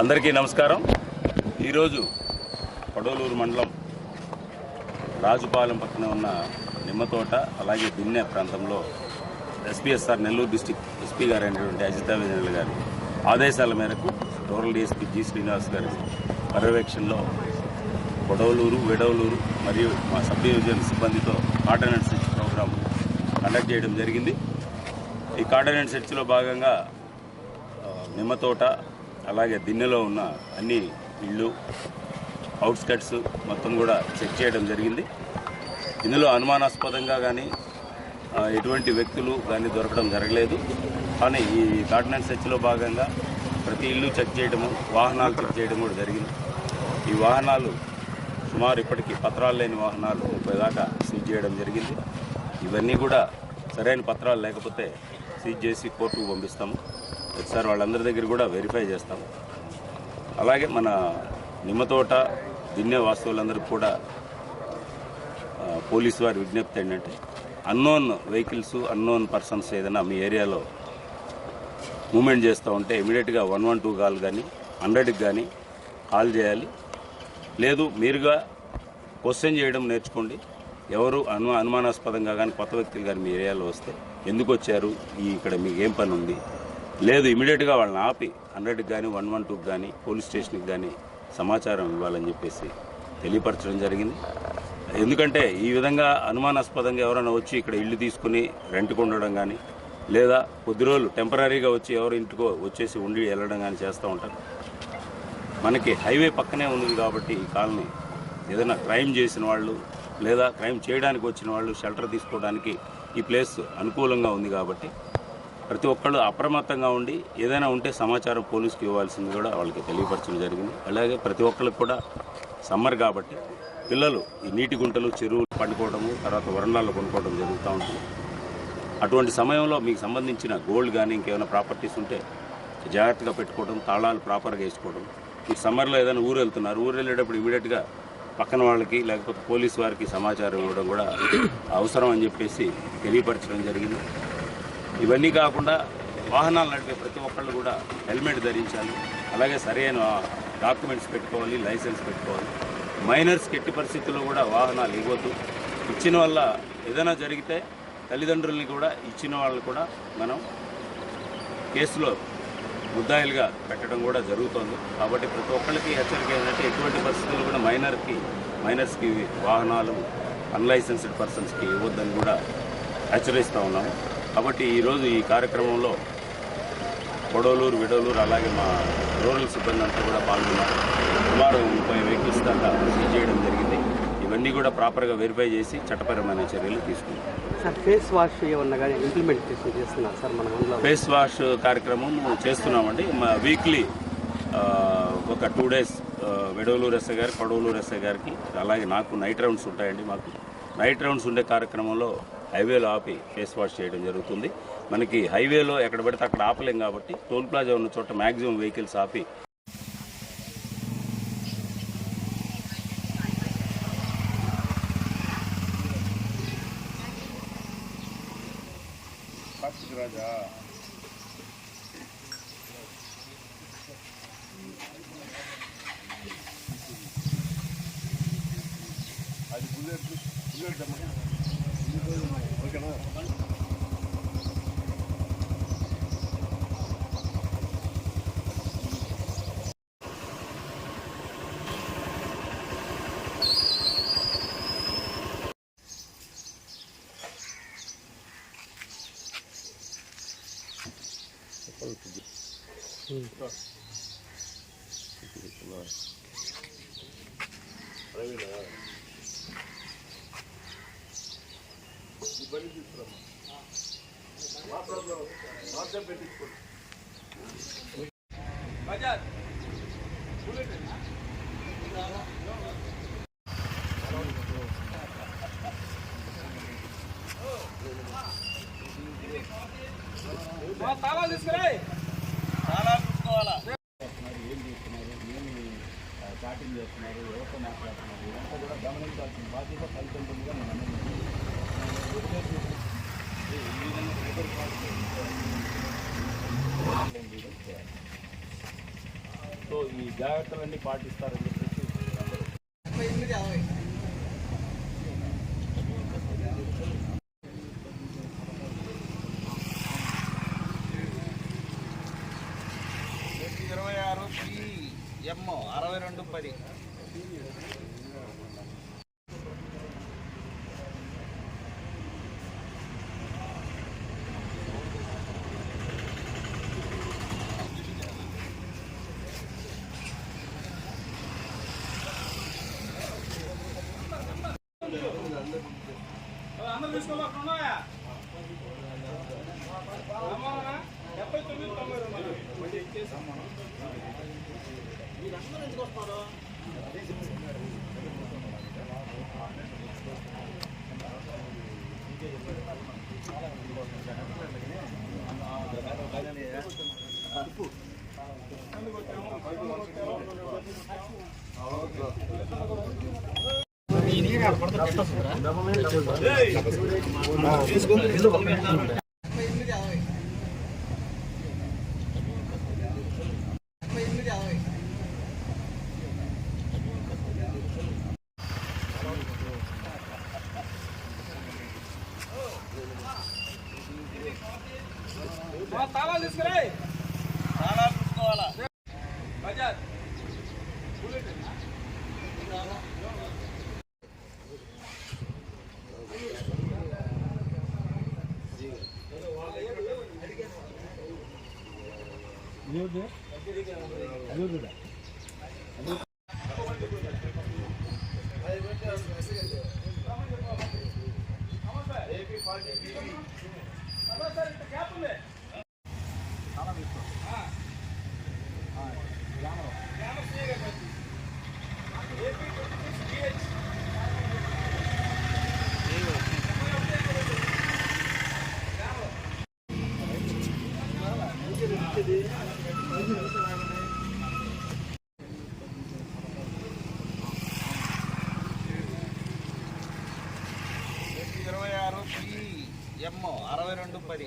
అందరికీ నమస్కారం. ఈరోజు కొడవలూరు మండలం రాజుపాలెం పక్కన ఉన్న నిమ్మతోట అలాగే దిన్నె ప్రాంతంలో ఎస్పీఎస్ఆర్ నెల్లూరు డిస్టిక్ ఎస్పీ గారు అయినటువంటి అజితా విజయనగర్ గారి ఆదేశాల మేరకు రూరల్ డీఎస్పీ జి శ్రీనివాస్ గారి పర్యవేక్షణలో కొడవలూరు, వెడవలూరు మరియు మా సబ్ డివిజన్ సిబ్బందితో కార్డనెన్స్ సెర్చ్ ప్రోగ్రాం కండక్ట్ చేయడం జరిగింది. ఈ కార్డనెన్స్ సెర్చ్లో భాగంగా నిమ్మతోట అలాగే దిన్నెలో ఉన్న అన్ని ఇళ్ళు, అవుట్స్కట్స్ మొత్తం కూడా చెక్ చేయడం జరిగింది. ఇందులో అనుమానాస్పదంగా కానీ ఎటువంటి వ్యక్తులు కానీ దొరకడం జరగలేదు. కానీ ఈ కార్డనెన్స్ సెర్చ్లో భాగంగా ప్రతి ఇల్లు చెక్ చేయడము, వాహనాలు చెక్ చేయడం కూడా జరిగింది. ఈ వాహనాలు సుమారు ఇప్పటికీ పత్రాలు లేని వాహనాలు 30 దాకా సీజ్ చేయడం జరిగింది. ఇవన్నీ కూడా సరైన పత్రాలు లేకపోతే సీజ్ చేసి కోర్టుకు పంపిస్తాము. ఒకసారి వాళ్ళందరి దగ్గర కూడా వెరిఫై చేస్తాము. అలాగే మన నిమ్మతోట, దిన్నె వాస్తవులందరికీ కూడా పోలీసు వారి విజ్ఞప్తి ఏంటంటే అన్నోన్ వెహికల్స్, అన్నోన్ పర్సన్స్ ఏదైనా మీ ఏరియాలో మూమెంట్ చేస్తూ ఉంటే ఇమీడియట్గా 112 కాల్ కానీ 100కి కానీ కాల్ చేయాలి. లేదు మీరుగా క్వశ్చన్ చేయడం నేర్చుకోండి. ఎవరు అనుమానాస్పదంగా కానీ కొత్త వ్యక్తులు కానీ మీ ఏరియాలో వస్తే ఎందుకు వచ్చారు, ఇక్కడ మీకు ఏం పని ఉంది, లేదు ఇమీడియట్గా వాళ్ళని ఆపి 100కి కానీ 112కి కానీ పోలీస్ స్టేషన్కి కానీ సమాచారం ఇవ్వాలని చెప్పేసి తెలియపరచడం జరిగింది. ఎందుకంటే ఈ విధంగా అనుమానాస్పదంగా ఎవరైనా వచ్చి ఇక్కడ ఇల్లు తీసుకుని రెంట్కి ఉండడం కానీ లేదా కొద్ది రోజులు టెంపరీగా వచ్చి ఎవరు ఇంటికో వచ్చేసి ఉండి వెళ్ళడం కానీ చేస్తూ ఉంటారు. మనకి హైవే పక్కనే ఉంది కాబట్టి ఈ కాలనీ ఏదైనా క్రైమ్ చేసిన వాళ్ళు లేదా క్రైమ్ చేయడానికి వచ్చిన వాళ్ళు షెల్టర్ తీసుకోవడానికి ఈ ప్లేస్ అనుకూలంగా ఉంది కాబట్టి ప్రతి ఒక్కళ్ళు అప్రమత్తంగా ఉండి ఏదైనా ఉంటే సమాచారం పోలీసుకి ఇవ్వాల్సింది కూడా వాళ్ళకి తెలియపరచడం జరిగింది. అలాగే ప్రతి ఒక్కళ్ళకి కూడా సమ్మర్ కాబట్టి పిల్లలు ఈ నీటి గుంటలు, చెరువులు పండుకోవడము, తర్వాత వరండాల్లో కొనుక్కోవడం జరుగుతూ ఉంటుంది. అటువంటి సమయంలో మీకు సంబంధించిన గోల్డ్ కానీ ఇంకేమైనా ప్రాపర్టీస్ ఉంటే జాగ్రత్తగా పెట్టుకోవడం, తాళాలు ప్రాపర్గా వేసుకోవడం. ఈ సమ్మర్లో ఏదైనా ఊరు వెళ్తున్నారు, ఊరు వెళ్ళేటప్పుడు ఇమీడియట్గా పక్కన వాళ్ళకి లేకపోతే పోలీసు వారికి సమాచారం ఇవ్వడం కూడా అవసరం అని చెప్పేసి తెలియపరచడం జరిగింది. ఇవన్నీ కాకుండా వాహనాలు నడిపే ప్రతి ఒక్కళ్ళు కూడా హెల్మెట్ ధరించాలి. అలాగే సరైన డాక్యుమెంట్స్ పెట్టుకోవాలి, లైసెన్స్ పెట్టుకోవాలి. మైనర్స్కి ఎట్టి పరిస్థితుల్లో కూడా వాహనాలు ఇవ్వద్దు. ఇచ్చిన వల్ల ఏదైనా జరిగితే తల్లిదండ్రుల్ని కూడా ఇచ్చిన వాళ్ళని కూడా మనం కేసులో ముద్దాయిలుగా పెట్టడం కూడా జరుగుతుంది. కాబట్టి ప్రతి ఒక్కరికి హెచ్చరిక ఏంటంటే ఎటువంటి పరిస్థితుల్లో కూడా మైనర్స్కి వాహనాలు అన్లైసెన్స్డ్ పర్సన్స్కి ఇవ్వద్దని కూడా హెచ్చరిస్తూ ఉన్నాము. కాబట్టి ఈరోజు ఈ కార్యక్రమంలో కొడవలూరు, విడవలూరు అలాగే మా రూరల్ సిబ్బంది అంతా కూడా పాల్గొన్నారు. సుమారు 30 వెహికల్స్ దాకా సీజ్ చేయడం జరిగింది. ఇవన్నీ కూడా ప్రాపర్గా వెరిఫై చేసి చట్టపరమైన చర్యలు తీసుకున్నాం. సార్, ఫేస్ వాష్ ఏమన్నా కానీ ఇంప్లిమెంటేషన్ చేస్తున్నారు సార్? మన ఫేస్ వాష్ కార్యక్రమం చేస్తున్నామండి. మా వీక్లీ ఒక 2 days వెడవలూరు ఎస్ఐ గారు, కొడవలూరు ఎస్ఐ గారికి అలాగే నాకు నైట్ రౌండ్స్ ఉంటాయండి. మాకు నైట్ రౌండ్స్ ఉండే కార్యక్రమంలో హైవేలో ఆపి ఫేస్ వాష్ చేయడం జరుగుతుంది. మనకి హైవేలో ఎక్కడ పడితే అక్కడ ఆపలేం కాబట్టి టోల్ ప్లాజా ఉన్న చోట మ్యాక్సిమం వెహికల్స్ ఆపి రాజా అది బుల్లెట్ ఓకేనా? తాళాలు తీసుకురా, తాళాలు చూసుకోవాలా, ఏం చేస్తున్నారు, ఏమి చాటింగ్ చేస్తున్నారు, ఎవరితో మాట్లాడుతున్నారు, ఇదంతా కూడా గమనించాల్సిన బాధ్యత తల్లిదండ్రులుగా నేను అన్నది. సో ఈ జాగ్రత్తలన్నీ పాటిస్తారని చెప్పేసి అందరూ 6210 అందరూ తీసుకోవాలి అక్కడ ఉన్నాయా 79 మళ్ళీ ఇచ్చేసాం మనం మీరందరూ ఎందుకు వస్తారు తాళాలు తీసుకురా తాళాలు తీసుకోవాలా బజాజ్ M 6210